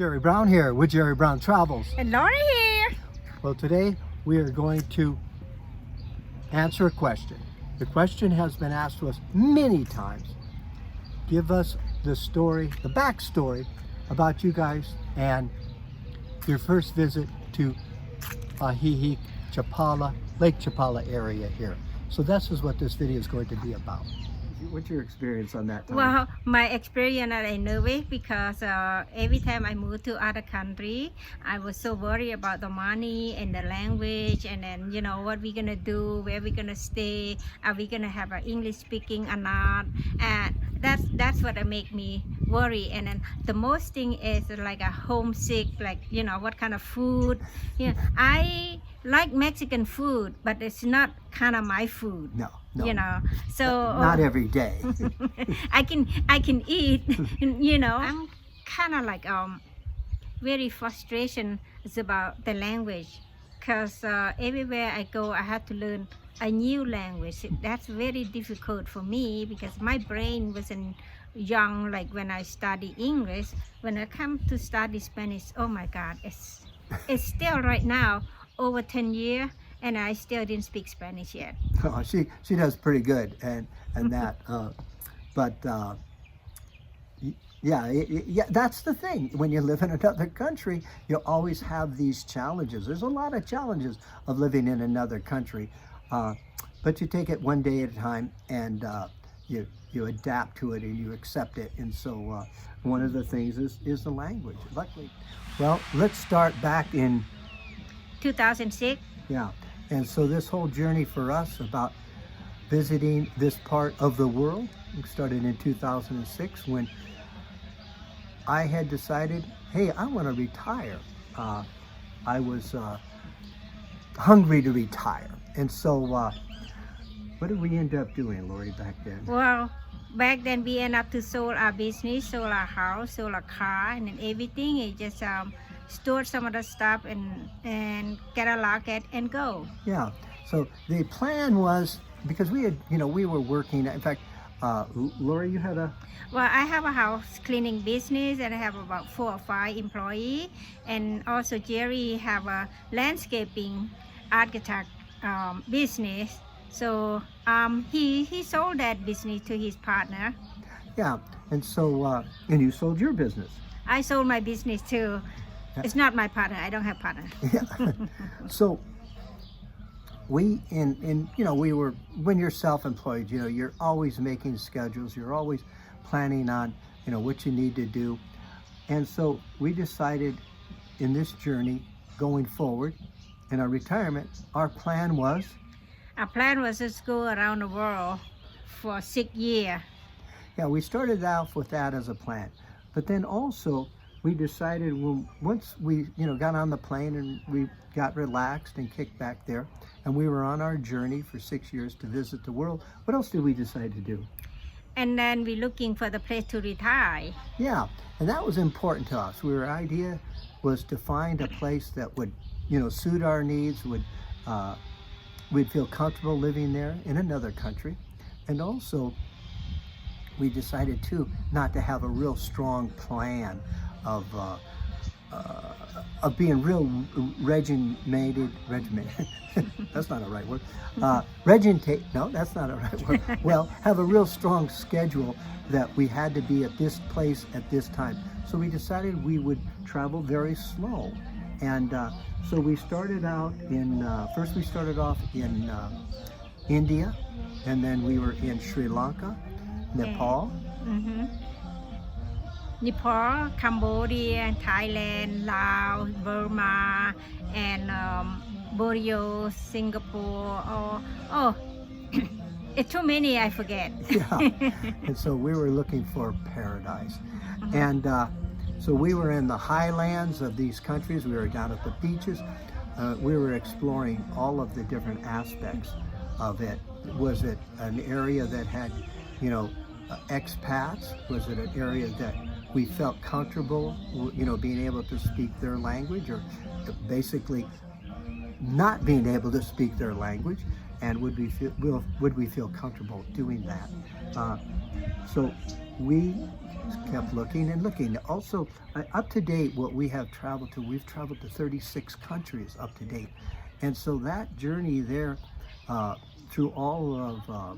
Jerry Brown here with Jerry Brown Travels. And Laura here. Well, today we are going to answer a question. The question has been asked to us many times. Give us the story, the backstory about you guys and your first visit to Ajijic, Chapala, Lake Chapala area here. So this is what this video is going to be about. What's your experience on that time? Well, my experience I nervous because every time I moved to other country, I was so worried about the money and the language, and then what we're gonna do, where we're gonna stay, are we gonna have an English speaking or not, and that's what make me worry. And then the most thing is like a homesick, like what kind of food. I like Mexican food, but it's not kind of my food. No. So not every day. I can eat. I'm kind of like very frustration is about the language, because everywhere I go I have to learn a new language. That's very difficult for me because my brain wasn't young like when I study English. When I come to study Spanish, oh my God, it's still right now over 10 years and I still didn't speak Spanish yet. Oh, she does pretty good and that yeah, that's the thing. When you live in another country, you always have these challenges. There's a lot of challenges of living in another country, but you take it one day at a time, and you adapt to it and you accept it. And so one of the things is the language. Luckily, well, let's start back in 2006. Yeah, and so this whole journey for us about visiting this part of the world started in 2006 when I had decided, hey, I want to retire. I was hungry to retire. And so what did we end up doing, Lori, back then? Well, back then we end up to sold our business, sold our house, sold our car, and then everything. It just store some of the stuff and get a locket and go. Yeah. So the plan was, because we had, we were working. In fact, Laura, you had a... Well, I have a house cleaning business and I have about 4 or 5 employees, and also Jerry have a landscaping architect business. So he sold that business to his partner. Yeah, and so and you sold your business. I sold my business too. It's not my partner. I don't have partner. Yeah. So we we were, when you're self-employed, you're always making schedules. You're always planning on what you need to do. And so we decided in this journey going forward in our retirement, our plan was to go around the world for 6 years. Yeah, we started out with that as a plan, but then also we decided, well, once we got on the plane and we got relaxed and kicked back there, and we were on our journey for 6 years to visit the world, what else did we decide to do? And then we're looking for the place to retire. Yeah, and that was important to us. Our idea was to find a place that would suit our needs, we'd feel comfortable living there in another country. And also we decided too not to have a real strong plan of being real regimented. That's not a right word. No, that's not a right word. Well, have a real strong schedule that we had to be at this place at this time. So we decided we would travel very slow. And so we started out in, first we started off in India, and then we were in Sri Lanka, Nepal. Nepal, Cambodia, Thailand, Laos, Burma, and Borneo, Singapore. Oh, it's too many, I forget. Yeah, and so we were looking for paradise. And so we were in the highlands of these countries. We were down at the beaches. We were exploring all of the different aspects of it. Was it an area that had, expats? Was it an area that we felt comfortable, being able to speak their language, or basically not being able to speak their language? and would we feel comfortable doing that? So we kept looking and looking. Also, up to date, what we have traveled to, we've traveled to 36 countries up to date. And so that journey there through all of,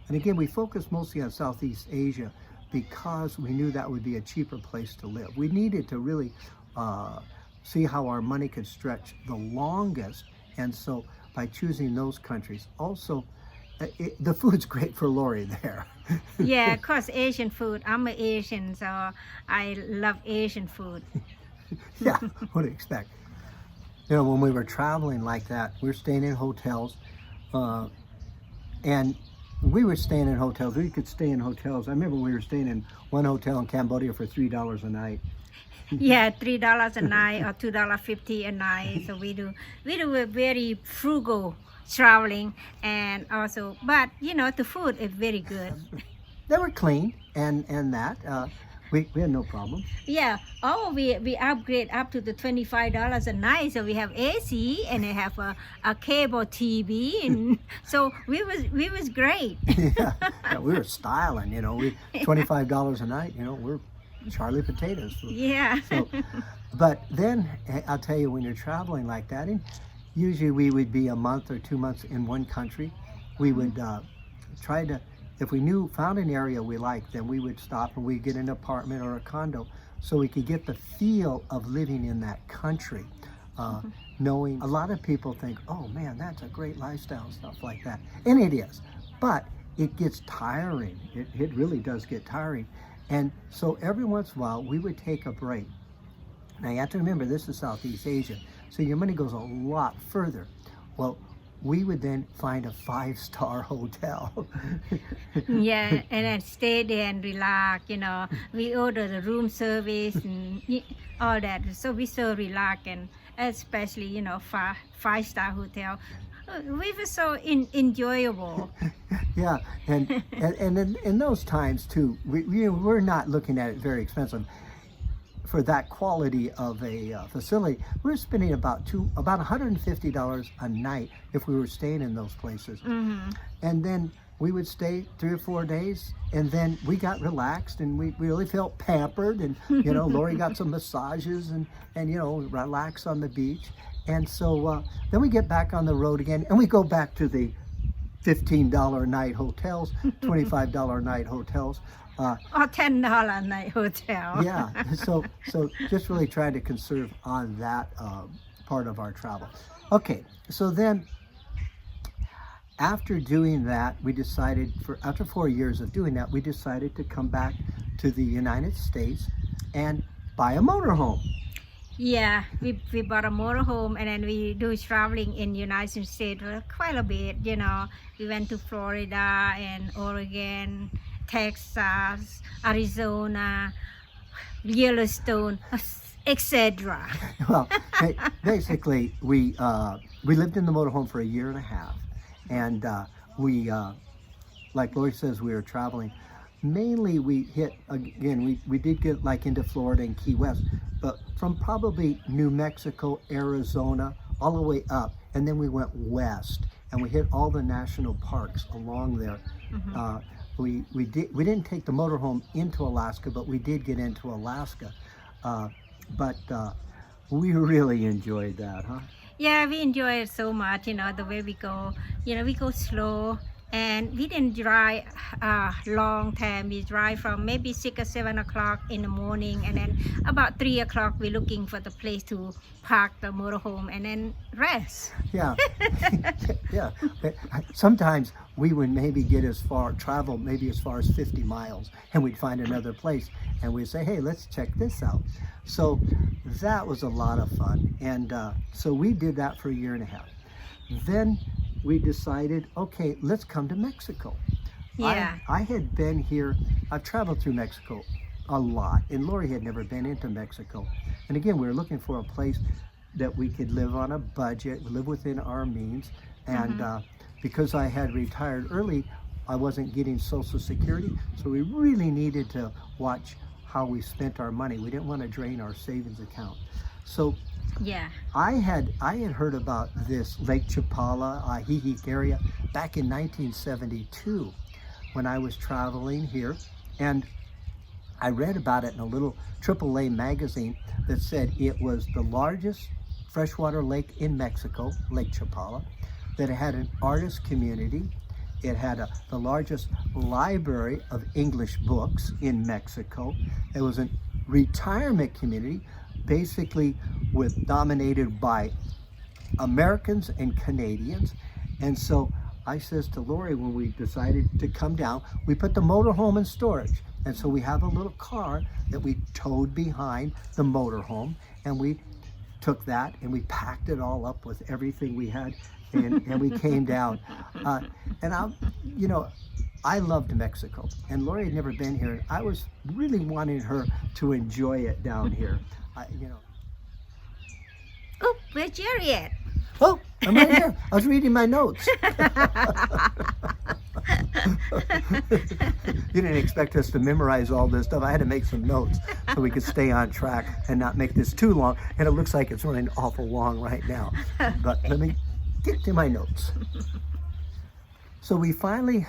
and again, we focused mostly on Southeast Asia because we knew that would be a cheaper place to live. We needed to really see how our money could stretch the longest. And so by choosing those countries, also, the food's great for Lori there. Yeah, of course, Asian food. I'm an Asian, so I love Asian food. Yeah, what do you expect? You know, when we were traveling like that, we were staying in hotels, and we were staying in hotels. We could stay in hotels. I remember we were staying in one hotel in Cambodia for $3 a night. Yeah, $3 a night or $2.50 a night. So we do a very frugal traveling, and also, but you know, the food is very good. They were clean, and that we had no problem. Yeah. Oh, we upgrade up to the $25 a night, so we have AC and I have a cable TV, and so we was great. Yeah, we were styling. You know, we $25 a night. You know, we're Charlie potatoes. Yeah. So, but then I'll tell you, when you're traveling like that, and usually we would be a month or 2 months in one country, we would try to, if we found an area we liked, then we would stop and we'd get an apartment or a condo so we could get the feel of living in that country. Knowing a lot of people think, oh man, that's a great lifestyle and stuff like that. And it is, but it gets tiring. It really does get tiring. And so every once in a while we would take a break. Now you have to remember, this is Southeast Asia, so your money goes a lot further. Well, we would then find a 5-star hotel. Yeah, and then stay there and relax, you know. We order the room service and all that, so we so relax, and especially, you know, 5-star hotel. We were so enjoyable. Yeah, and in those times too, we're not looking at it very expensive. For that quality of a facility, we're spending about $150 a night if we were staying in those places. Mm-hmm. And then we would stay 3 or 4 days, and then we got relaxed, and we really felt pampered, and you know, Lori got some massages and you know, relax on the beach. And so then we get back on the road again, and we go back to the $15 a night hotels, $25 a night hotels. Or $10 a night hotel. Yeah, so just really trying to conserve on that part of our travel. Okay, so then after doing that, we decided, after 4 years of doing that, we decided to come back to the United States and buy a motorhome. Yeah, we bought a motorhome, and then we do traveling in United States quite a bit, you know. We went to Florida and Oregon, Texas, Arizona, Yellowstone, etc. Well, basically, we lived in the motorhome for 1.5 years, and we, like Lori says, we were traveling. Mainly, we hit again. We did get like into Florida and Key West, but from probably New Mexico, Arizona, all the way up, and then we went west, and we hit all the national parks along there. Mm-hmm. We didn't take the motorhome into Alaska, but we did get into Alaska. But we really enjoyed that, huh? Yeah, we enjoy it so much, you know, the way we go. You know, we go slow, and we didn't drive long time. We drive from maybe 6 or 7 o'clock in the morning, and then about 3 o'clock we're looking for the place to park the motorhome and then rest. Yeah. Yeah. Sometimes we would maybe travel maybe as far as 50 miles, and we'd find another place, and we'd say, hey, let's check this out. So that was a lot of fun, and so we did that for 1.5 years. Then we decided, okay, let's come to Mexico. Yeah. I had been here, I've traveled through Mexico a lot, and Lori had never been into Mexico. And again, we were looking for a place that we could live on a budget, live within our means, and because I had retired early, I wasn't getting Social Security, so we really needed to watch how we spent our money. We didn't want to drain our savings account. So Yeah. I had heard about this Lake Chapala, Ajijic area back in 1972 when I was traveling here, and I read about it in a little AAA magazine that said it was the largest freshwater lake in Mexico, Lake Chapala, that it had an artist community. It had the largest library of English books in Mexico. It was a retirement community, basically dominated by Americans and Canadians. And so I says to Lori, when we decided to come down, we put the motorhome in storage. And so we have a little car that we towed behind the motorhome, and we took that and we packed it all up with everything we had, and we came down. And I loved Mexico, and Lori had never been here, and I was really wanting her to enjoy it down here. Oh, where's Jerry at? Oh, I'm right here. I was reading my notes. You didn't expect us to memorize all this stuff. I had to make some notes so we could stay on track and not make this too long. And it looks like it's running awful long right now. But let me get to my notes. So we finally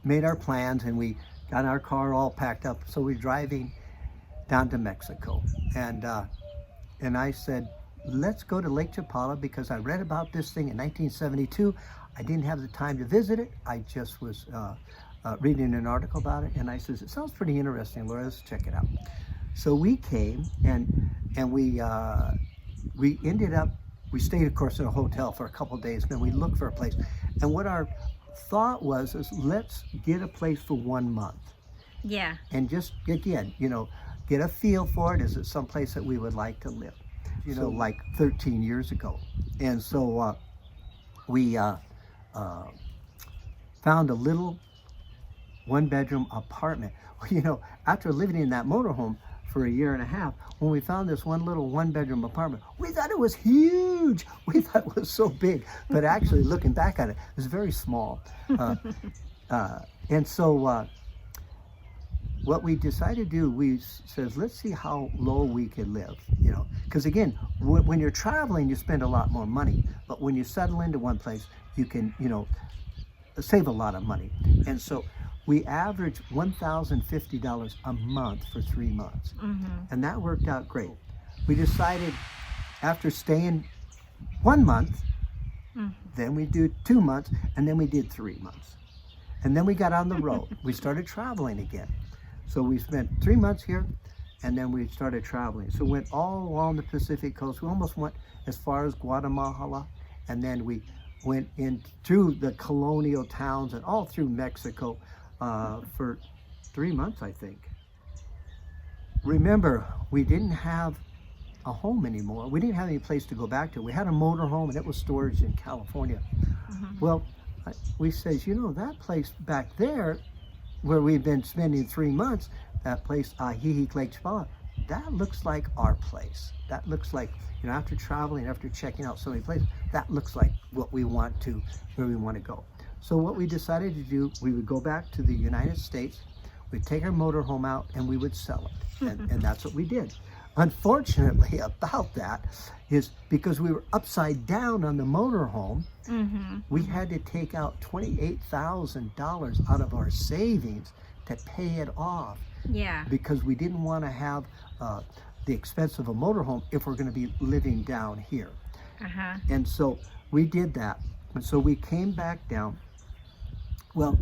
made our plans, and we got our car all packed up. So we're driving down to Mexico. And I said, let's go to Lake Chapala, because I read about this thing in 1972. I didn't have the time to visit it. I just was reading an article about it, and I says, it sounds pretty interesting, Laura, let's check it out. So we came, and we ended up, we stayed, of course, in a hotel for a couple of days, and then we looked for a place. And what our thought was is, let's get a place for 1 month. Yeah. And just, again, get a feel for it. Is it someplace that we would like to live? Like 13 years ago. And so we found a little 1-bedroom apartment. After living in that motorhome for a year and a half, when we found this one little 1-bedroom apartment, we thought it was huge. We thought it was so big, but actually looking back at it, it was very small. And so what we decided to do, we says, let's see how low we can live, because again, when you're traveling, you spend a lot more money, but when you settle into one place, you can, save a lot of money. And so we averaged $1,050 a month for 3 months. Mm-hmm. And that worked out great. We decided after staying 1 month, then we do 2 months, and then we did 3 months. And then we got on the road. We started traveling again. So we spent 3 months here, and then we started traveling. So we went all along the Pacific coast. We almost went as far as Guatemala, and then we went in through the colonial towns and all through Mexico for 3 months, I think. Remember, we didn't have a home anymore. We didn't have any place to go back to. We had a motor home, and it was storage in California. Mm-hmm. Well, we says, that place back there where we've been spending 3 months, that place, Ajijic, Lake Chapala, that looks like our place. That looks like, after traveling, after checking out so many places, that looks like where we want to go. So what we decided to do, we would go back to the United States, we'd take our motorhome out, and we would sell it. And that's what we did. Unfortunately about that is because we were upside down on the motorhome, we had to take out $28,000 out of our savings to pay it off. Yeah. Because we didn't want to have the expense of a motorhome if we're going to be living down here. Uh-huh. And so we did that. And so we came back down. Well,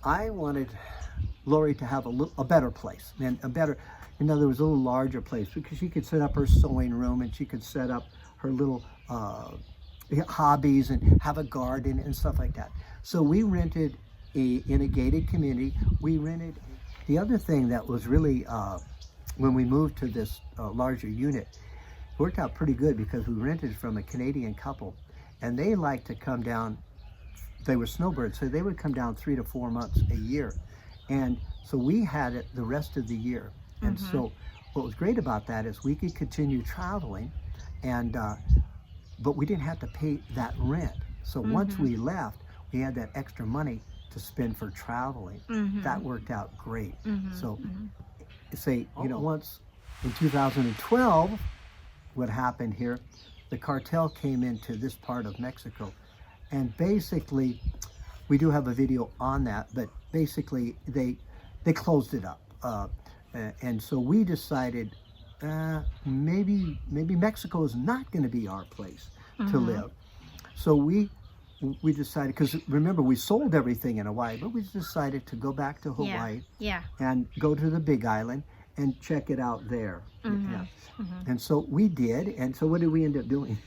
I wanted Lori to have a better place, and in other words, a little larger place, because she could set up her sewing room, and she could set up her little hobbies and have a garden and stuff like that. So we rented in a gated community. We rented. The other thing that was really, when we moved to this larger unit, it worked out pretty good, because we rented from a Canadian couple, and they liked to come down. They were snowbirds, so they would come down 3 to 4 months a year. And so we had it the rest of the year. And so what was great about that is we could continue traveling, and but we didn't have to pay that rent. So once we left, we had that extra money to spend for traveling. That worked out great. So say, once in 2012, what happened here. The cartel came into this part of Mexico, and basically, we do have a video on that, but basically they closed it up. And so we decided maybe Mexico is not going to be our place to live. So we decided, because remember, we sold everything in Hawaii, but we decided to go back to Hawaii and go to the Big Island and check it out there. Yeah. And so we did. And so what did we end up doing?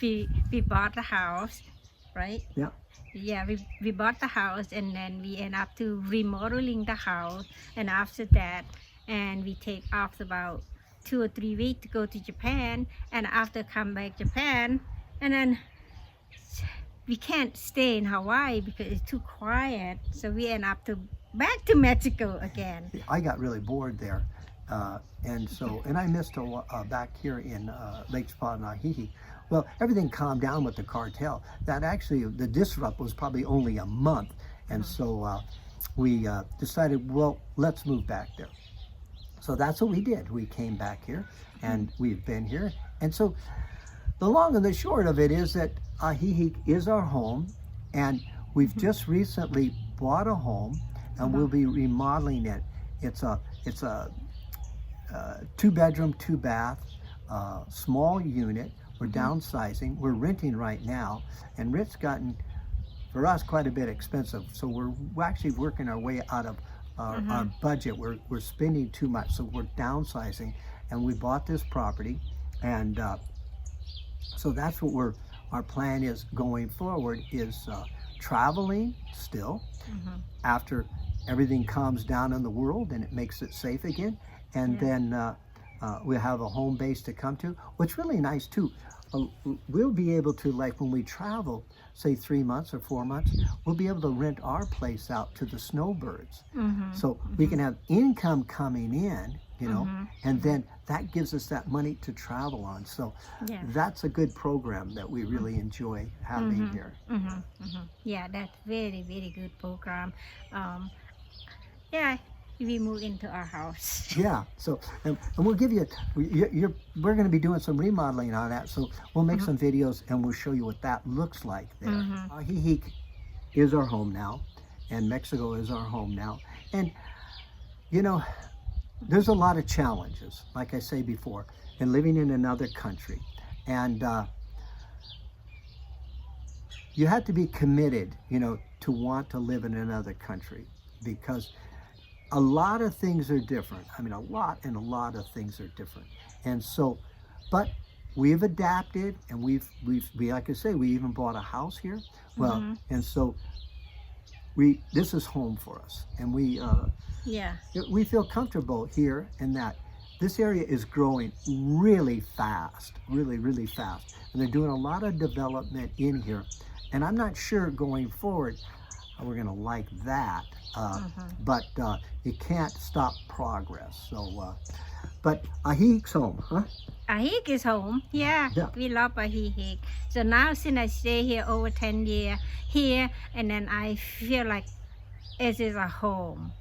we bought a house, right? Yeah. Yeah, we bought the house, and then we end up to remodeling the house, and after that, and we take off about 2 or 3 weeks to go to Japan, and after come back Japan, and then we can't stay in Hawaii because it's too quiet, so we end up to back to Mexico again. I got really bored there, and I missed back here in Lake Chapala and Ajijic. Well, everything calmed down with the cartel. That actually, the disrupt was probably only a month, and so we decided, well, let's move back there. So that's what we did. We came back here, and we've been here. And so the long and the short of it is that Ajijic is our home, and we've just recently bought a home, and we'll be remodeling it. It's a 2-bedroom, 2-bath, small unit. We're downsizing. We're renting right now, and rent's gotten, for us, quite a bit expensive. So we're actually working our way out of our budget. We're spending too much, so we're downsizing. And we bought this property, and so that's what our plan is going forward, is traveling still after everything calms down in the world and it makes it safe again. And then we'll have a home base to come to. What's really nice too, we'll be able to, like when we travel, say 3 months or 4 months, we'll be able to rent our place out to the snowbirds. So we can have income coming in, you know, and then that gives us that money to travel on. So that's a good program that we really enjoy having here. Yeah, that's very, very good program. Yeah, we move into our house. Yeah, so and we'll give you, we're going to be doing some remodeling on that, so we'll make some videos and we'll show you what that looks like there. Ajijic is our home now, and Mexico is our home now, and you know, there's a lot of challenges, like I say before, in living in another country, and you have to be committed, you know, to want to live in another country, because a lot of things are different. I mean, a lot of things are different. And so, but we've adapted, and we like I say, we even bought a house here. Well, and so this is home for us, and we feel comfortable here in that this area is growing really fast, really fast. And they're doing a lot of development in here. And I'm not sure going forward how we're gonna like that. But you can't stop progress. So, but Ajijic's home, huh? Ajijic is home. Yeah, we love Ajijic. So now, since I stay here over 10 years here, and then I feel like it is a home.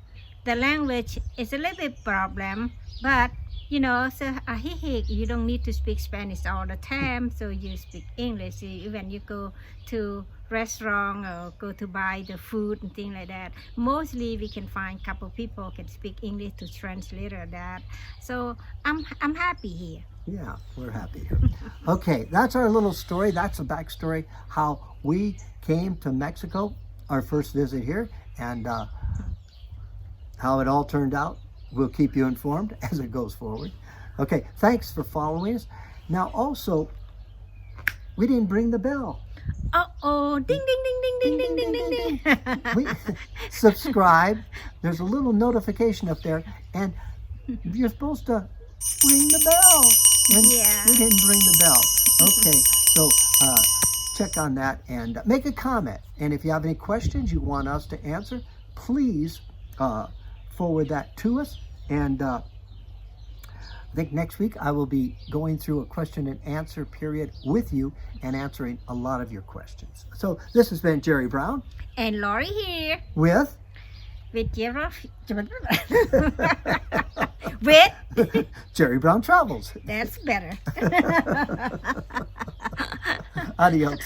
The language is a little bit problem, but you know, so Ajijic, you don't need to speak Spanish all the time, so you speak English. When you go to restaurant or go to buy the food and things like that, mostly we can find a couple people can speak English to translate that. So I'm happy here. Yeah, we're happy here. Okay, that's our little story. That's the backstory, how we came to Mexico, our first visit here, and how it all turned out. We'll keep you informed as it goes forward. Okay, thanks for following us. Now also, we didn't bring the bell. Uh-oh, ding, ding, ding, ding, ding, ding, ding, ding. Subscribe. There's a little notification up there, and you're supposed to ring the bell. And we didn't bring the bell. Okay, so check on that and make a comment. And if you have any questions you want us to answer, please forward that to us. And I think next week I will be going through a question and answer period with you and answering a lot of your questions. So this has been Jerry Brown and Lori here with with giraffe. With Jerry Brown Travels. that's better. Adios.